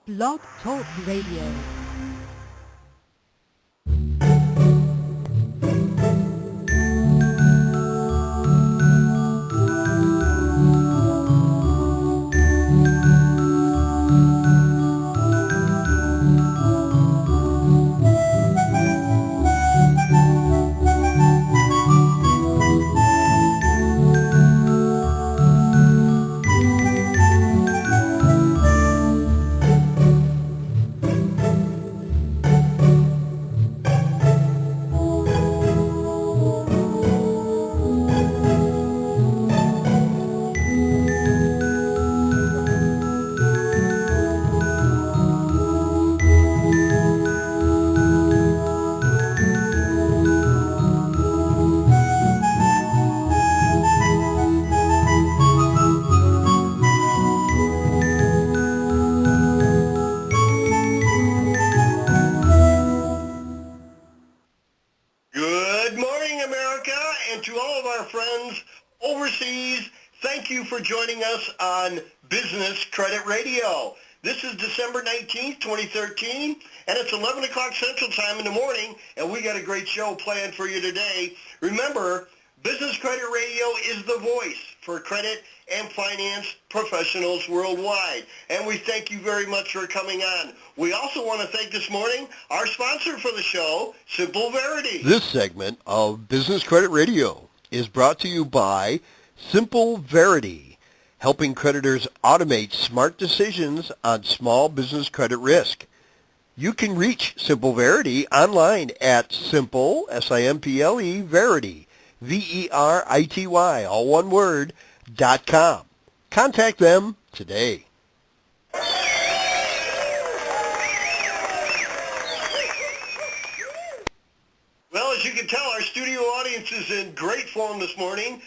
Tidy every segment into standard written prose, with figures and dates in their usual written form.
Blog Talk Radio. Thank you for joining us on Business Credit Radio. This is December 19th, 2013, and it's 11 o'clock Central Time in the morning, and we got a great show planned for you today. Remember, Business Credit Radio is the voice for credit and finance professionals worldwide, and we thank you very much for coming on. We also want to thank this morning our sponsor for the show, Simple Verity. This segment of Business Credit Radio is brought to you by Simple Verity, helping creditors automate smart decisions on small business credit risk. You can reach Simple Verity online at Simple, S-I-M-P-L-E, Verity, V-E-R-I-T-Y, all one word, .com. Contact them today. Well, as you can tell, our studio audience is in great form this morning.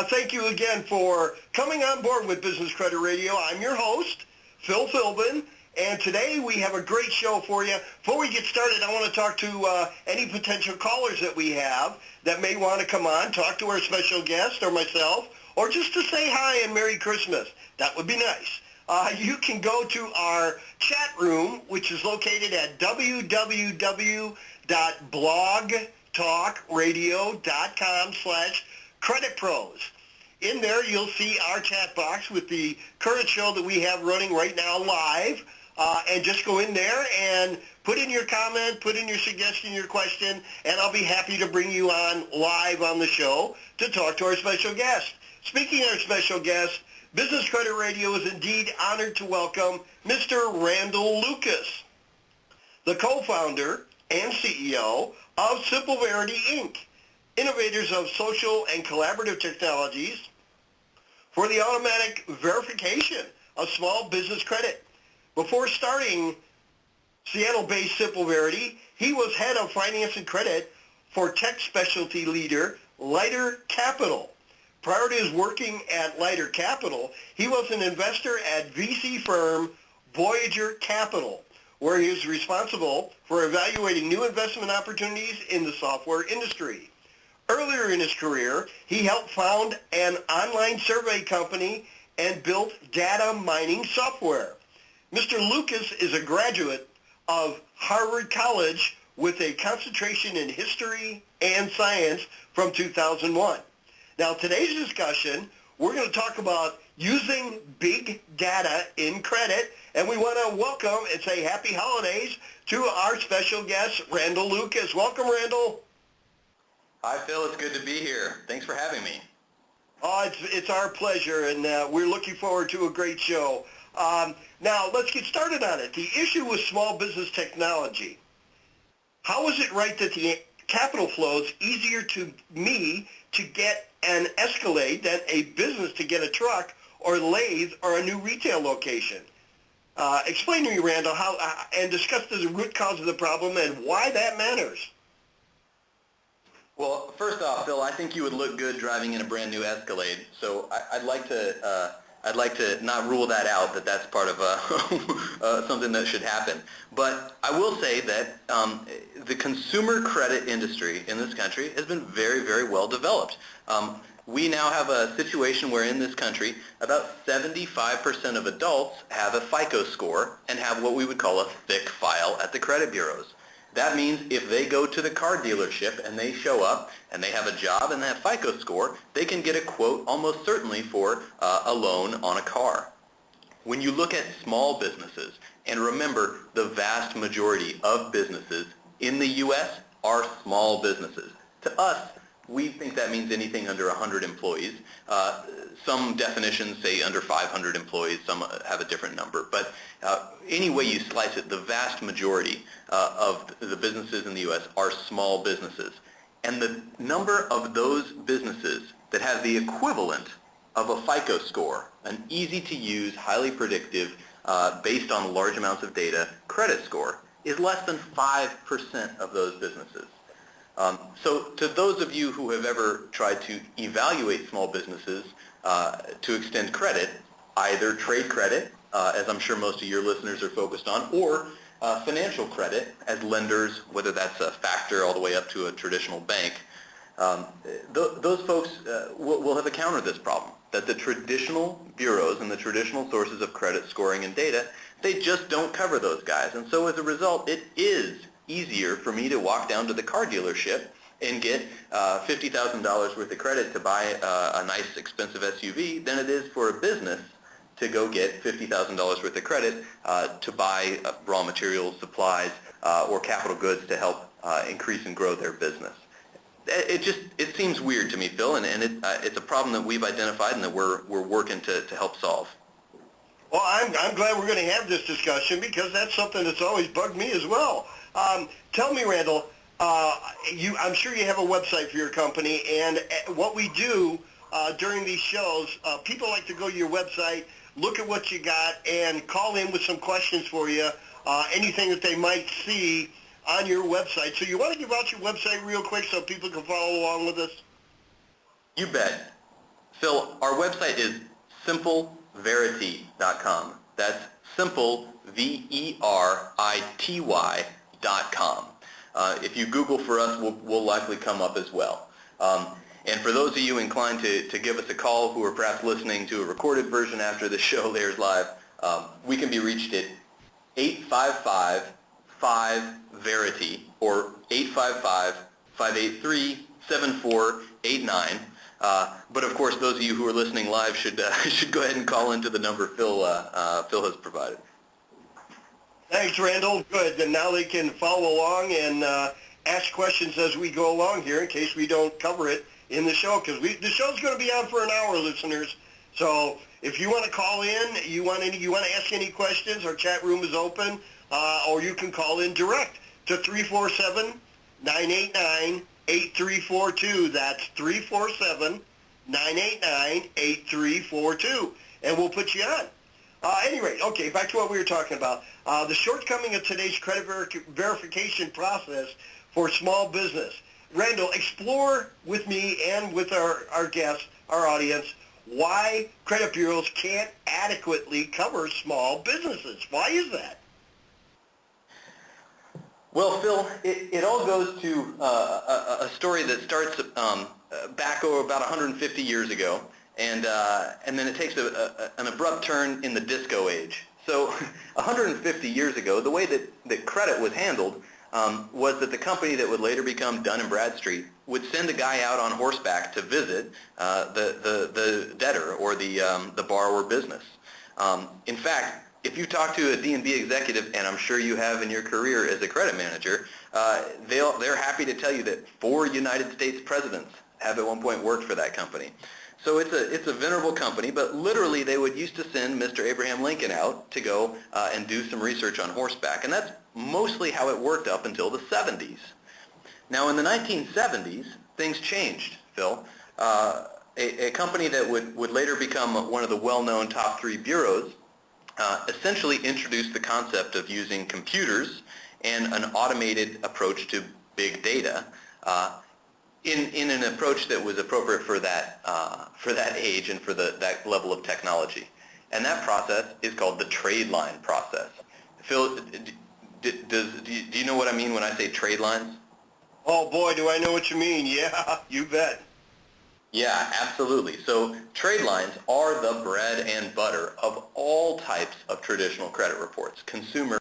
Thank you again for coming on board with Business Credit Radio. I'm your host, Phil Philbin, and today we have a great show for you. Before we get started, I want to talk to any potential callers that we have that may want to come on, talk to our special guest or myself, or just to say hi and Merry Christmas. That would be nice. You can go to our chat room, which is located at www.blogtalkradio.com/creditpros. In there, you'll see our chat box with the current show that we have running right now live. And just go in there and put in your comment, put in your suggestion, your question, and I'll be happy to bring you on live on the show to talk to our special guest. Speaking of our special guest, Business Credit Radio is indeed honored to welcome Mr. Randall Lucas, the co-founder and CEO of Simple Verity, Inc., innovators of social and collaborative technologies for the automatic verification of small business credit. Before starting Seattle-based Simple Verity, he was head of finance and credit for tech specialty leader Lighter Capital. Prior to his working at Lighter Capital, he was an investor at VC firm Voyager Capital, where he was responsible for evaluating new investment opportunities in the software industry. Earlier in his career, he helped found an online survey company and built data mining software. Mr. Lucas is a graduate of Harvard College with a concentration in history and science from 2001. Now, today's discussion, we're going to talk about using big data in credit, and we want to welcome and say happy holidays to our special guest, Randall Lucas. Welcome, Randall. Hi, Phil. It's good to be here. Thanks for having me. Oh, it's our pleasure, and we're looking forward to a great show. Now, let's get started on it. The issue with small business technology. How is it right that the capital flow is easier to me to get an Escalade than a business to get a truck or lathe or a new retail location? Explain to me, Randall, how and discuss the root cause of the problem and why that matters. Well, first off, Phil, I think you would look good driving in a brand new Escalade. So I'd like to not rule that out, that that's part of something that should happen. But I will say that the consumer credit industry in this country has been very, very well developed. we now have a situation where in this country, about 75% of adults have a FICO score and have what we would call a thick file at the credit bureaus. That means if they go to the car dealership and they show up and they have a job and they have FICO score, they can get a quote almost certainly for a loan on a car. When you look at small businesses, and remember the vast majority of businesses in the U.S. are small businesses. To us, we think that means anything under 100 employees. Some definitions say under 500 employees. Some have a different number. But any way you slice it, the vast majority of the businesses in the U.S. are small businesses. And the number of those businesses that have the equivalent of a FICO score, an easy-to-use, highly predictive, based on large amounts of data, credit score, is less than 5% of those businesses. So to those of you who have ever tried to evaluate small businesses to extend credit, either trade credit, as I'm sure most of your listeners are focused on, or financial credit as lenders, whether that's a factor all the way up to a traditional bank, those folks will have encountered this problem, that the traditional bureaus and the traditional sources of credit scoring and data, they just don't cover those guys. And so as a result, it is easier for me to walk down to the car dealership and get $50,000 worth of credit to buy a nice expensive SUV than it is for a business to go get $50,000 worth of credit to buy raw materials, supplies, or capital goods to help increase and grow their business. It seems weird to me, Phil, and it's a problem that we've identified and that we're working to help solve. Well, I'm glad we're going to have this discussion because that's something that's always bugged me as well. Tell me, Randall, I'm sure you have a website for your company, and what we do during these shows, people like to go to your website, look at what you got, and call in with some questions for you, anything that they might see on your website. So you want to give out your website real quick so people can follow along with us? You bet. Phil, our website is simpleverity.com. That's simple, Verity.com. If you Google for us, we'll likely come up as well. And for those of you inclined to give us a call who are perhaps listening to a recorded version after the show airs live, we can be reached at 855-5-VERITY or 855-583-7489. But of course, those of you who are listening live should go ahead and call into the number Phil has provided. Thanks, Randall. Good. And now they can follow along and ask questions as we go along here in case we don't cover it in the show, because the show's going to be on for an hour, listeners. So if you want to call in, you want to ask any questions, our chat room is open, or you can call in direct to 347-989-8342. That's 347-989-8342, and we'll put you on. Anyway, okay, back to what we were talking about. The shortcoming of today's credit verification process for small business. Randall, explore with me and with our guests, our audience, why credit bureaus can't adequately cover small businesses. Why is that? Well, Phil, it all goes to a story that starts back about 150 years ago, and then it takes an abrupt turn in the disco age. So 150 years ago, the way that credit was handled was that the company that would later become Dun & Bradstreet would send a guy out on horseback to visit the debtor or the borrower business. In fact, if you talk to a D&B executive, and I'm sure you have in your career as a credit manager, they're happy to tell you that 4 United States presidents have at one point worked for that company. So it's a venerable company, but literally they would used to send Mr. Abraham Lincoln out to go and do some research on horseback, and that's mostly how it worked up until the 70s. Now in the 1970s, things changed, Phil. A company that would later become one of the well-known top 3 bureaus essentially introduced the concept of using computers and an automated approach to big data in an approach that was appropriate for that age and for that level of technology. And that process is called the trade line process. Phil, do you know what I mean when I say trade lines? Oh boy, do I know what you mean. Yeah, you bet. Yeah, absolutely. So trade lines are the bread and butter of all types of traditional credit reports, consumer